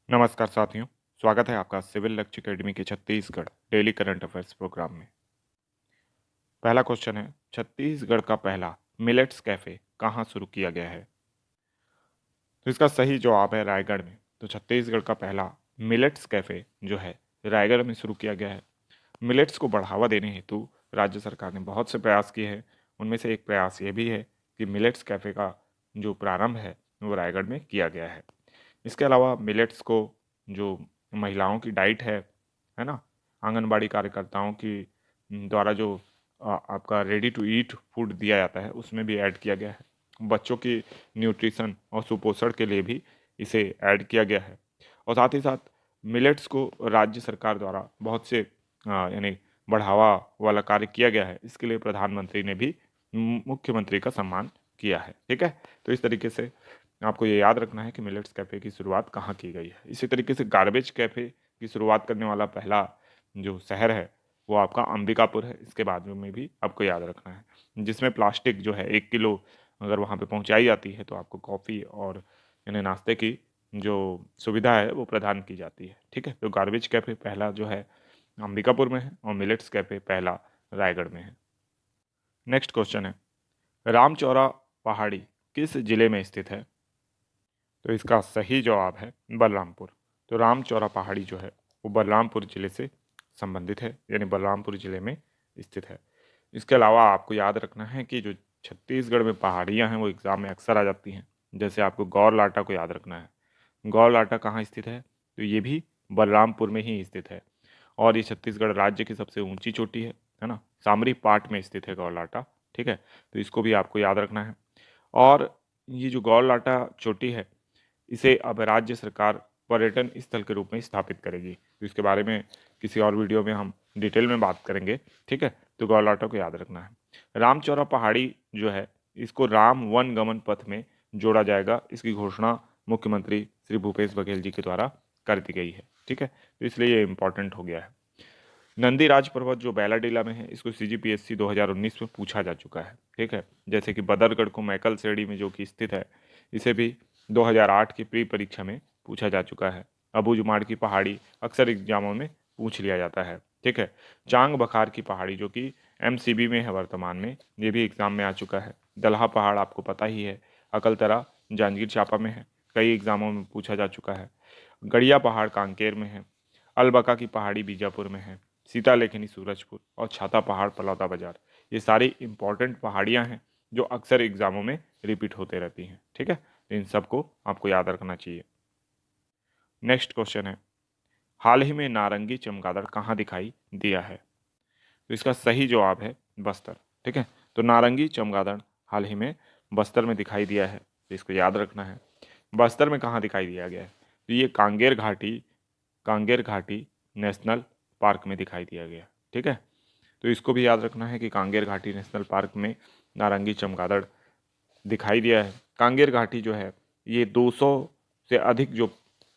नमस्कार साथियों, स्वागत है आपका सिविल लक्ष्य अकेडमी के Chhattisgarh daily current affairs program में। पहला क्वेश्चन है, छत्तीसगढ़ का पहला मिलेट्स कैफे कहाँ शुरू किया गया है? तो इसका सही जवाब है रायगढ़ में। तो छत्तीसगढ़ का पहला मिलेट्स कैफे जो है रायगढ़ में शुरू किया गया है। मिलेट्स को बढ़ावा देने हेतु राज्य सरकार ने बहुत से प्रयास किए हैं। उनमें से एक प्रयास ये भी है कि मिलेट्स कैफे का जो प्रारंभ है वो रायगढ़ में किया गया है। इसके अलावा मिलेट्स को जो महिलाओं की डाइट है ना, आंगनबाड़ी कार्यकर्ताओं की द्वारा जो आपका रेडी टू ईट फूड दिया जाता है उसमें भी ऐड किया गया है। बच्चों की न्यूट्रिशन और सुपोषण के लिए भी इसे ऐड किया गया है। और साथ ही साथ मिलेट्स को राज्य सरकार द्वारा बहुत से यानी बढ़ावा वाला कार्य किया गया है। इसके लिए प्रधानमंत्री ने भी मुख्यमंत्री का सम्मान किया है। ठीक है, तो इस तरीके से आपको ये याद रखना है कि मिलेट्स कैफ़े की शुरुआत कहाँ की गई है। इसी तरीके से गार्बेज कैफ़े की शुरुआत करने वाला पहला जो शहर है वो आपका अंबिकापुर है। इसके बाद में भी आपको याद रखना है, जिसमें प्लास्टिक जो है 1 किलो अगर वहाँ पे पहुँचाई जाती है तो आपको कॉफ़ी और यानी नाश्ते की जो सुविधा है वो प्रदान की जाती है। ठीक है, तो गार्बेज कैफ़े पहला जो है अंबिकापुर में है और मिलेट्स कैफ़े पहला रायगढ़ में है। नेक्स्ट क्वेश्चन है, रामचौरा पहाड़ी किस जिले में स्थित है? तो इसका सही जवाब है बलरामपुर। तो रामचौरा पहाड़ी जो है वो बलरामपुर जिले से संबंधित है, यानी बलरामपुर जिले में स्थित है। इसके अलावा आपको याद रखना है कि जो छत्तीसगढ़ में पहाड़ियाँ हैं वो एग्ज़ाम में अक्सर आ जाती हैं। जैसे आपको गौर लाटा को याद रखना है। गौर लाटा कहाँ स्थित है? तो ये भी बलरामपुर में ही स्थित है और ये छत्तीसगढ़ राज्य की सबसे ऊंची चोटी है ना, सामरी पाट में स्थित है गौर लाटा। ठीक है, तो इसको भी आपको याद रखना है। और ये जो गौर लाटा चोटी है इसे अब राज्य सरकार पर्यटन स्थल के रूप में स्थापित करेगी। तो इसके बारे में किसी और वीडियो में हम डिटेल में बात करेंगे। ठीक है, तो गौलाटा को याद रखना है। रामचौरा पहाड़ी जो है इसको राम वन गमन पथ में जोड़ा जाएगा। इसकी घोषणा मुख्यमंत्री श्री भूपेश बघेल जी के द्वारा कर दी गई है। ठीक है, तो इसलिए ये इंपॉर्टेंट हो गया है। नंदी राज पर्वत जो बैलाडीला में है इसको CGPSC 2019 में पूछा जा चुका है। ठीक है, जैसे कि बदरगढ़ को मैकल सेड़ी में जो कि स्थित है इसे भी 2008 की प्री परीक्षा में पूछा जा चुका है। अबूझमाड़ की पहाड़ी अक्सर एग्जामों में पूछ लिया जाता है। ठीक है, चांग बखार की पहाड़ी जो कि MCB में है वर्तमान में, ये भी एग्जाम में आ चुका है। दलहा पहाड़ आपको पता ही है, अकलतरा जांजगीर चांपा में है, कई एग्जामों में पूछा जा चुका है। गड़िया पहाड़ कांकेर में है। अलबका की पहाड़ी बीजापुर में है। सीता लेखनी सूरजपुर और छाता पहाड़ पलौदा बाजार, ये सारी इंपॉर्टेंट पहाड़ियाँ हैं जो अक्सर एग्जामों में रिपीट होते रहती हैं। ठीक है, तो इन सबको आपको याद रखना चाहिए। नेक्स्ट क्वेश्चन है, हाल ही में नारंगी चमगादड़ कहाँ दिखाई दिया है? तो इसका सही जवाब है बस्तर। ठीक है, तो नारंगी चमगादड़ हाल ही में बस्तर में दिखाई दिया है, तो इसको याद रखना है। बस्तर में कहाँ दिखाई दिया गया है? तो ये कांगेर घाटी नेशनल पार्क में दिखाई दिया गया। ठीक है, तो इसको भी याद रखना है कि कांगेर घाटी नेशनल पार्क में नारंगी चमगादड़ दिखाई दिया है। कांगेर घाटी जो है ये 200 से अधिक जो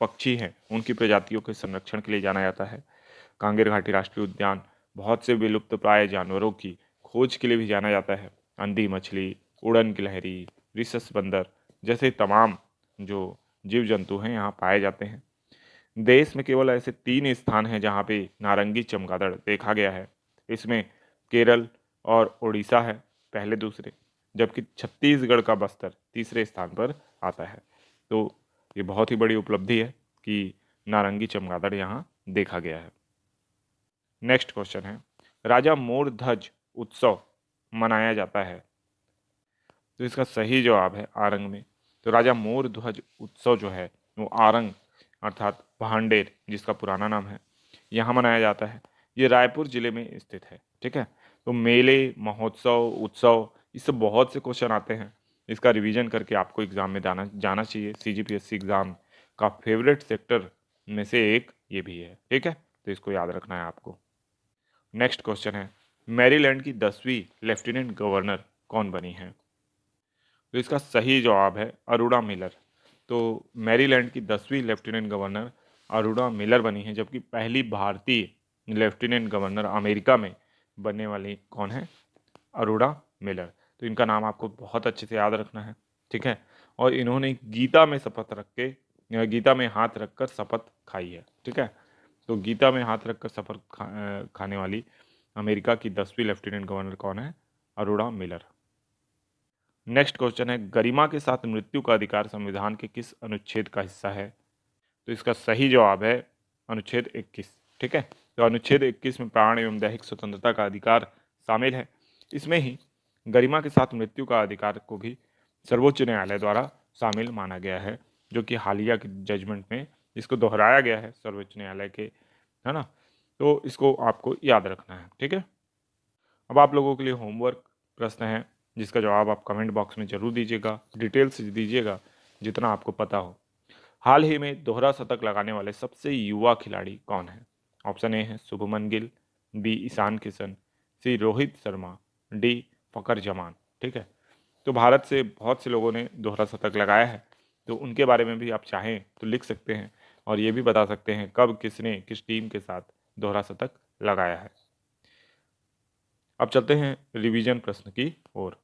पक्षी हैं उनकी प्रजातियों के संरक्षण के लिए जाना जाता है। कांगेर घाटी राष्ट्रीय उद्यान बहुत से विलुप्त प्राय जानवरों की खोज के लिए भी जाना जाता है। अंधी मछली, उड़न गिलहरी, रिसस बंदर जैसे तमाम जो जीव जंतु हैं यहाँ पाए जाते हैं। देश में केवल ऐसे 3 स्थान हैं जहाँ पे नारंगी चमगादड़ देखा गया है। इसमें केरल और उड़ीसा है पहले दूसरे, जबकि छत्तीसगढ़ का बस्तर तीसरे स्थान पर आता है। तो ये बहुत ही बड़ी उपलब्धि है कि नारंगी चमगादड़ यहाँ देखा गया है। नेक्स्ट क्वेश्चन है, राजा मोर ध्वज उत्सव मनाया जाता है? तो इसका सही जवाब है आरंग में। तो राजा मोर ध्वज उत्सव जो है वो आरंग अर्थात भांडेर जिसका पुराना नाम है यहाँ मनाया जाता है। ये रायपुर जिले में स्थित है। ठीक है, तो मेले महोत्सव उत्सव इससे बहुत से क्वेश्चन आते हैं। इसका रिवीजन करके आपको एग्जाम में जाना जाना चाहिए। CGPSC एग्जाम का फेवरेट सेक्टर में से एक ये भी है। ठीक है, तो इसको याद रखना है आपको। नेक्स्ट क्वेश्चन है, मैरीलैंड की 10वीं लेफ्टिनेंट गवर्नर कौन बनी है? तो इसका सही जवाब है अरुणा मिलर। तो मैरीलैंड की 10वीं लेफ्टिनेंट गवर्नर अरुणा मिलर बनी है, जबकि पहली भारतीय लेफ्टिनेंट गवर्नर अमेरिका में बनने वाली कौन है? अरुणा मिलर। तो इनका नाम आपको बहुत अच्छे से याद रखना है। ठीक है, और इन्होंने गीता में शपथ रख के गीता में हाथ रखकर शपथ खाई है। ठीक है, तो गीता में हाथ रखकर शपथ खाने वाली अमेरिका की 10वीं लेफ्टिनेंट गवर्नर कौन है? अरोड़ा मिलर। नेक्स्ट क्वेश्चन है, गरिमा के साथ मृत्यु का अधिकार संविधान के किस अनुच्छेद का हिस्सा है? तो इसका सही जवाब है अनुच्छेद 21। ठीक है, तो अनुच्छेद 21 में प्राण एवं दैहिक स्वतंत्रता का अधिकार शामिल है। इसमें ही गरिमा के साथ मृत्यु का अधिकार को भी सर्वोच्च न्यायालय द्वारा शामिल माना गया है, जो कि हालिया के जजमेंट में इसको दोहराया गया है सर्वोच्च न्यायालय के, है ना। तो इसको आपको याद रखना है। ठीक है, अब आप लोगों के लिए होमवर्क प्रश्न है, जिसका जवाब आप कमेंट बॉक्स में जरूर दीजिएगा, डिटेल से दीजिएगा जितना आपको पता हो। हाल ही में दोहरा शतक लगाने वाले सबसे युवा खिलाड़ी कौन है? ऑप्शन ए है शुभमन गिल, बी ईशान किशन, सी रोहित शर्मा, डी फकर जमान। ठीक है, तो भारत से बहुत से लोगों ने दोहरा शतक लगाया है, तो उनके बारे में भी आप चाहें तो लिख सकते हैं और ये भी बता सकते हैं कब किसने किस टीम के साथ दोहरा शतक लगाया है। अब चलते हैं रिवीजन प्रश्न की ओर।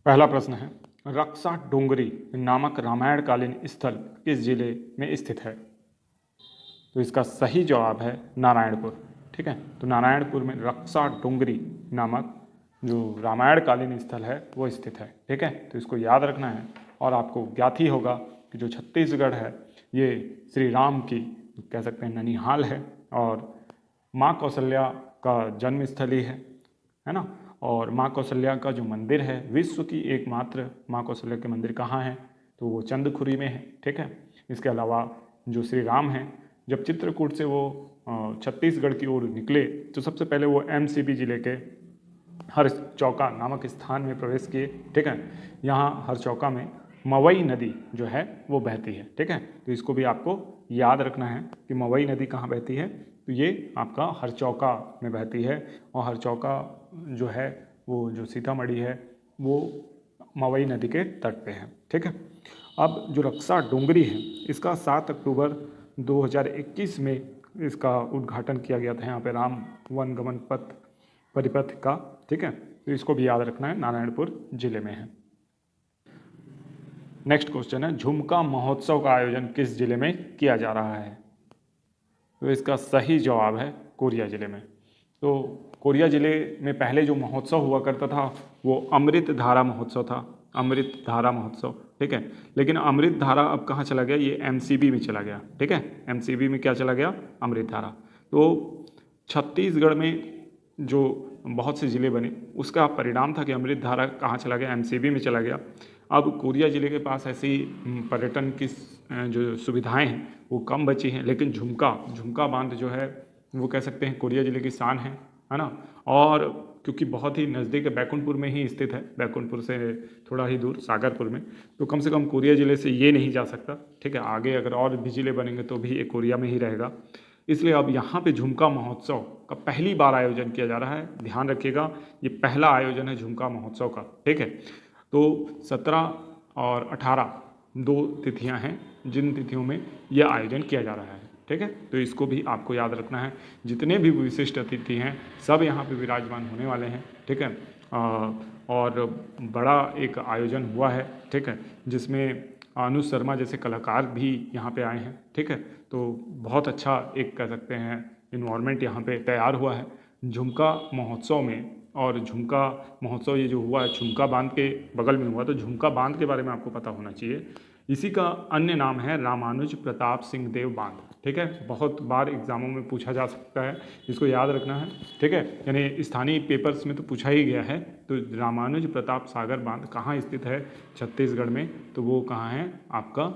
पहला प्रश्न है, रक्षा डोंगरी नामक रामायणकालीन स्थल किस जिले में स्थित है? तो इसका सही जवाब है नारायणपुर। ठीक है, तो नारायणपुर में रक्षा डोंगरी नामक जो रामायणकालीन स्थल है वो स्थित है। ठीक है, तो इसको याद रखना है। और आपको ज्ञात ही होगा कि जो छत्तीसगढ़ है ये श्री राम की कह सकते हैं ननिहाल है, और माँ कौशल्या का जन्म स्थली है ना। और माँ कौशल्या का जो मंदिर है, विश्व की एकमात्र माँ कौशल्या के मंदिर कहाँ है? तो वो चंदखुरी में है। ठीक है, इसके अलावा जो श्री राम हैं, जब चित्रकूट से वो छत्तीसगढ़ की ओर निकले तो सबसे पहले वो एमसीबी जिले के हरचौका नामक स्थान में प्रवेश किए। ठीक है, यहाँ हरचौका में मवई नदी जो है वो बहती है। ठीक है, तो इसको भी आपको याद रखना है कि मवई नदी कहाँ बहती है, तो ये आपका हरचौका में बहती है। और हरचौका जो है वो जो सीतामढ़ी है वो मवई नदी के तट पे है। ठीक है, अब जो रक्षा डोंगरी है इसका 7 अक्टूबर 2021 में इसका उद्घाटन किया गया था यहाँ पे राम वन गमन पथ परिपथ का। ठीक है, तो इसको भी याद रखना है, नारायणपुर जिले में है। नेक्स्ट क्वेश्चन है, झुमका महोत्सव का आयोजन किस जिले में किया जा रहा है? तो इसका सही जवाब है कोरिया जिले में। तो कोरिया जिले में पहले जो महोत्सव हुआ करता था वो अमृत धारा महोत्सव था, अमृत धारा महोत्सव। ठीक है, लेकिन अमृत धारा अब कहाँ चला गया? ये एमसीबी में चला गया। ठीक है, एमसीबी में क्या चला गया? अमृत धारा। तो छत्तीसगढ़ में जो बहुत से ज़िले बने उसका परिणाम था कि अमृत धारा कहाँ चला गया? एमसीबी में चला गया। अब कोरिया ज़िले के पास ऐसी पर्यटन की जो सुविधाएं हैं वो कम बची हैं, लेकिन झुमका बांध जो है वो कह सकते हैं कोरिया ज़िले की शान है ना। और क्योंकि बहुत ही नज़दीक है, बैकुंठपुर में ही स्थित है, बैकुंठपुर से थोड़ा ही दूर सागरपुर में, तो कम से कम कोरिया ज़िले से ये नहीं जा सकता। ठीक है, आगे अगर और भी ज़िले बनेंगे तो भी ये कोरिया में ही रहेगा। इसलिए अब यहाँ पे झुमका महोत्सव का पहली बार आयोजन किया जा रहा है। ध्यान रखिएगा, ये पहला आयोजन है झुमका महोत्सव का। ठीक है, तो 17 और 18 दो तिथियां हैं जिन तिथियों में यह आयोजन किया जा रहा है। ठीक है, तो इसको भी आपको याद रखना है। जितने भी विशिष्ट अतिथि हैं सब यहाँ पे विराजमान होने वाले हैं। ठीक है, और बड़ा एक आयोजन हुआ है। ठीक है, जिसमें अनुज शर्मा जैसे कलाकार भी यहाँ पे आए हैं। ठीक है, तो बहुत अच्छा एक कह सकते हैं इन्वायरमेंट यहाँ पे तैयार हुआ है झुमका महोत्सव में। और झुमका महोत्सव ये जो हुआ है झुमका बांध के बगल में हुआ, तो झुमका बांध के बारे में आपको पता होना चाहिए। इसी का अन्य नाम है रामानुज प्रताप सिंह देव बांध। ठीक है, बहुत बार एग्जामों में पूछा जा सकता है, इसको याद रखना है। ठीक है, यानी स्थानीय पेपर्स में तो पूछा ही गया है। तो रामानुज प्रताप सागर बांध कहाँ स्थित है छत्तीसगढ़ में? तो वो कहाँ है? आपका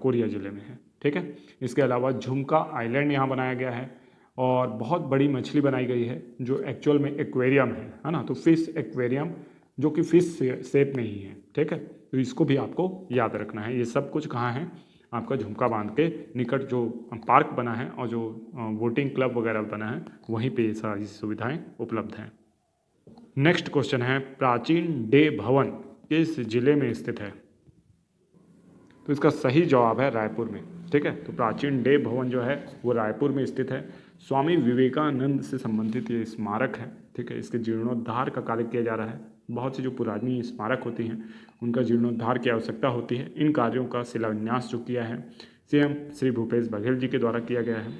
कोरिया ज़िले में है। ठीक है, इसके अलावा झुमका आइलैंड यहाँ बनाया गया है और बहुत बड़ी मछली बनाई गई है जो एक्चुअल में एक्वेरियम है ना। तो फिश एक्वेरियम जो कि फिश शेप में ही है। ठीक है, तो इसको भी आपको याद रखना है। ये सब कुछ कहाँ है? आपका झुमका बांध के निकट जो पार्क बना है और जो बोटिंग क्लब वगैरह बना है वहीं पे ये सारी सुविधाएं उपलब्ध हैं। नेक्स्ट क्वेश्चन है, प्राचीन डे भवन किस जिले में स्थित है? तो इसका सही जवाब है रायपुर में। ठीक है, तो प्राचीन डे भवन जो है वो रायपुर में स्थित है। स्वामी विवेकानंद से संबंधित ये स्मारक है। ठीक है, इसके जीर्णोद्धार का कार्य किया जा रहा है। बहुत सी जो पुरानी स्मारक होती हैं उनका जीर्णोद्धार की आवश्यकता होती है। इन कार्यों का शिलान्यास जो किया है सीएम श्री भूपेश बघेल जी के द्वारा किया गया है।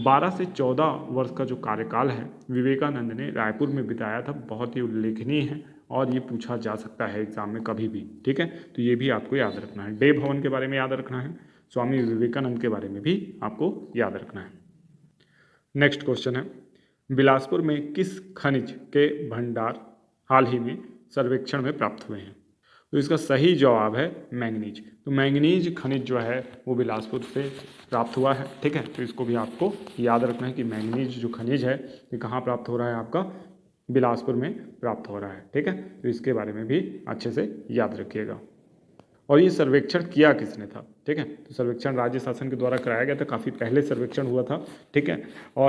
12 से 14 वर्ष का जो कार्यकाल है विवेकानंद ने रायपुर में बिताया था, बहुत ही उल्लेखनीय है और ये पूछा जा सकता है एग्जाम में कभी भी। ठीक है, तो ये भी आपको याद रखना है। डे भवन के बारे में याद रखना है, स्वामी विवेकानंद के बारे में भी आपको याद रखना है। नेक्स्ट क्वेश्चन है, बिलासपुर में किस खनिज के भंडार हाल ही में सर्वेक्षण में प्राप्त हुए हैं? तो इसका सही जवाब है मैंगनीज। तो मैंगनीज खनिज जो है वो बिलासपुर से प्राप्त हुआ है। ठीक है, तो इसको भी आपको याद रखना है कि मैंगनीज जो खनिज है ये कहाँ प्राप्त हो रहा है, आपका बिलासपुर में प्राप्त हो रहा है। ठीक है, तो इसके बारे में भी अच्छे से याद रखिएगा। और ये सर्वेक्षण किया किसने था? ठीक है, तो सर्वेक्षण राज्य शासन के द्वारा कराया गया था, काफ़ी पहले सर्वेक्षण हुआ था। ठीक है, और